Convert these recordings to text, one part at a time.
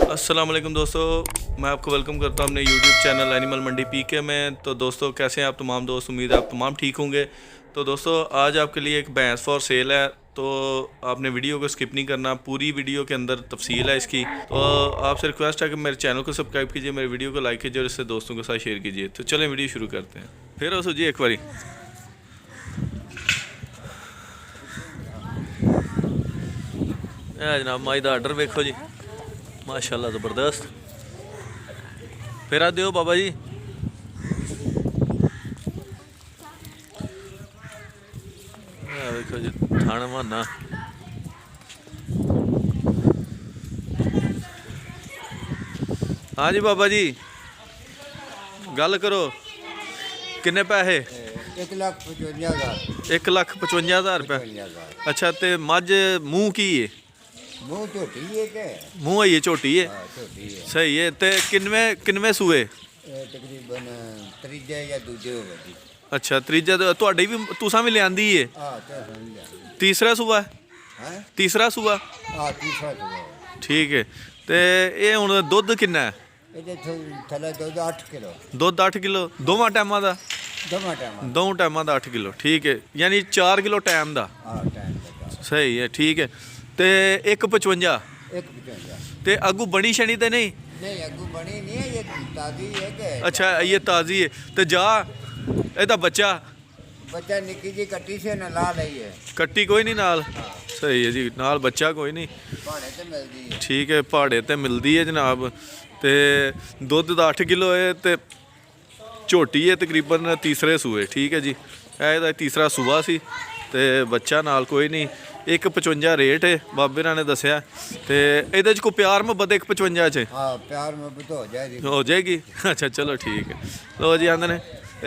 अस्सलाम वालेकुम दोस्तों, मैं आपको वेलकम करता हूँ अपने यूट्यूब चैनल एनिमल मंडी पीके में। तो दोस्तों कैसे हैं आप तमाम दोस्त, उम्मीद है आप तमाम ठीक होंगे। तो दोस्तों आज आपके लिए एक भैंस फॉर सेल है, तो आपने वीडियो को स्किप नहीं करना, पूरी वीडियो के अंदर तफसील है इसकी। तो आपसे रिक्वेस्ट है कि मेरे चैनल को सब्सक्राइब कीजिए, मेरे वीडियो को लाइक कीजिए और इससे दोस्तों के साथ शेयर कीजिए। तो चलें वीडियो शुरू करते हैं। फिर उसो जी एक बारी जनाब माई का आर्डर वेखो जी, माशाल्लाह ज़बरदस्त। फिर आ दियो बाबा जी। देखो जी थाना माना। हाँ जी बाबा जी, गल करो, किन्ने पैसे? 1,55,000। 1,55,000 रुपये। अच्छा, तो मझ मूँह की है? मूँह झोटी है के? मूँह है ये झोटी है। हाँ, झोटी है। सही है। तो किनवे सूए? तकरीबन त्रीजे या दूजे हो गए। अच्छा, त्रीजा तो तुहाडी भी तुसां भी लियांदी है? हाँ, तो समझ गया। तीसरा सूआ? हैं? तीसरा सूआ? हाँ, तीसरा तो है। ठीक है। तो ये हुण दुध किन्ना है? ਇਹਦੇ ਥੱਲੇ ਦੁੱਧ 8 ਕਿਲੋ। दुध 8 किलो दोवां टाइमां दा? ਦੋਵਾਂ ਟਾਈਮਾਂ। दोवां टाइमां दा 8 किलो। ठीक है, यानी 4 किलो टाइम दा। ਹਾਂ, ਟਾਈਮ ਦਾ। सही है, ठीक है। तो 1,55 1,55। ते अगू बनी शनी तो नहीं? नहीं, अगू बनी नहीं है, ये ताज़ी है के? अच्छा, ये ताज़ी है। तो जा ਇਹਦਾ बच्चा बच्चा निक्की जी कट्टी से न ला रही है। ਕੱਟੀ ਕੋਈ ਨਹੀਂ ਨਾਲ? ਸਹੀ ਹੈ ਜੀ, ਨਾਲ ਬੱਚਾ ਕੋਈ ਨਹੀਂ। भाड़े से मिलती है। ਠੀਕ ਹੈ, ਪਹਾੜੇ ਤੇ ਮਿਲਦੀ ਹੈ ਜਨਾਬ। ਤੇ ਦੁੱਧ ਦਾ 8 ਕਿਲੋ ਹੈ ਤੇ ਝੋਟੀ ਹੈ ਤਕਰੀਬਨ ਤੀਸਰੇ ਸੂਏ। ਠੀਕ ਹੈ ਜੀ, ਇਹ ਇਹਦਾ ਤੀਸਰਾ ਸੂਆ ਸੀ ਤੇ ਬੱਚਾ ਨਾਲ ਕੋਈ ਨਹੀਂ। 1,55 ਰੇਟ ਹੈ ਬਾਬੇ ਰਾਂ ਨੇ ਦੱਸਿਆ। ਤੇ ਇਹਦੇ 'ਚ ਕੋਈ ਪਿਆਰ ਮੁਹੱਬਤ 1,55 'ਚ हाँ, प्यार मोहब्बत हो जाएगी। ਹੋ ਜਾਏਗੀ? ਅੱਛਾ ਚਲੋ ਠੀਕ ਹੈ। ਲੋ ਜੀ ਆਂਦੇ ਨੇ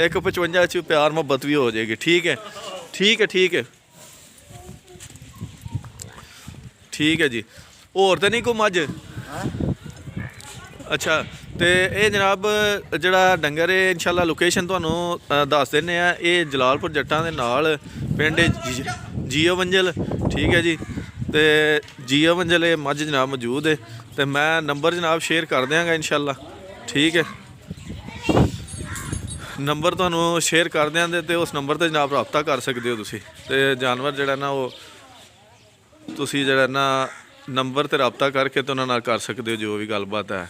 1,55 'ਚ ਪਿਆਰ ਮੁਹੱਬਤ ਵੀ ਹੋ ਜਾਏਗੀ। ਠੀਕ ਹੈ, ਠੀਕ ਹੈ, ਠੀਕ ਹੈ, ਠੀਕ ਹੈ ਜੀ। ਹੋਰ ਤਾਂ ਨਹੀਂ ਕੋਈ ਮੱਝ? हाँ? ਅੱਛਾ, ਤੇ ਇਹ ਜਨਾਬ ਜਿਹੜਾ ਡੰਗਰ ਹੈ ਇਨਸ਼ਾਅੱਲਾ ਲੋਕੇਸ਼ਨ ਤੁਹਾਨੂੰ ਦੱਸ ਦਿੰਦੇ ਆ। ਇਹ ਜਲਾਲਪੁਰ ਜੱਟਾਂ ਦੇ ਨਾਲ ਪਿੰਡ ਜੀਓ ਵੰਜਲ। ਠੀਕ ਹੈ ਜੀ, ਤੇ ਜੀਓ ਵੰਜਲ ਇਹ ਮੱਝ ਜਨਾਬ ਮੌਜੂਦ ਹੈ। ਤੇ ਮੈਂ ਨੰਬਰ ਜਨਾਬ ਸ਼ੇਅਰ ਕਰ ਦਿਆਂਗਾ ਇਨਸ਼ਾਅੱਲਾ। ਠੀਕ ਹੈ, ਨੰਬਰ ਤੁਹਾਨੂੰ ਸ਼ੇਅਰ ਕਰ ਦਿਆਂਗੇ ਤੇ ਉਸ ਨੰਬਰ ਤੇ ਜਨਾਬ ਰਾਬਤਾ ਕਰ ਸਕਦੇ ਹੋ ਤੁਸੀਂ। ਤੇ ਜਾਨਵਰ ਜਿਹੜਾ ਨਾ ਉਹ ਤੁਸੀਂ ਜਿਹੜਾ ਨਾ ਨੰਬਰ ਤੇ ਰਾਬਤਾ ਕਰਕੇ ਤੇ ਉਹਨਾਂ ਨਾਲ ਕਰ ਸਕਦੇ ਹੋ ਜੋ ਵੀ ਗੱਲਬਾਤ ਹੈ।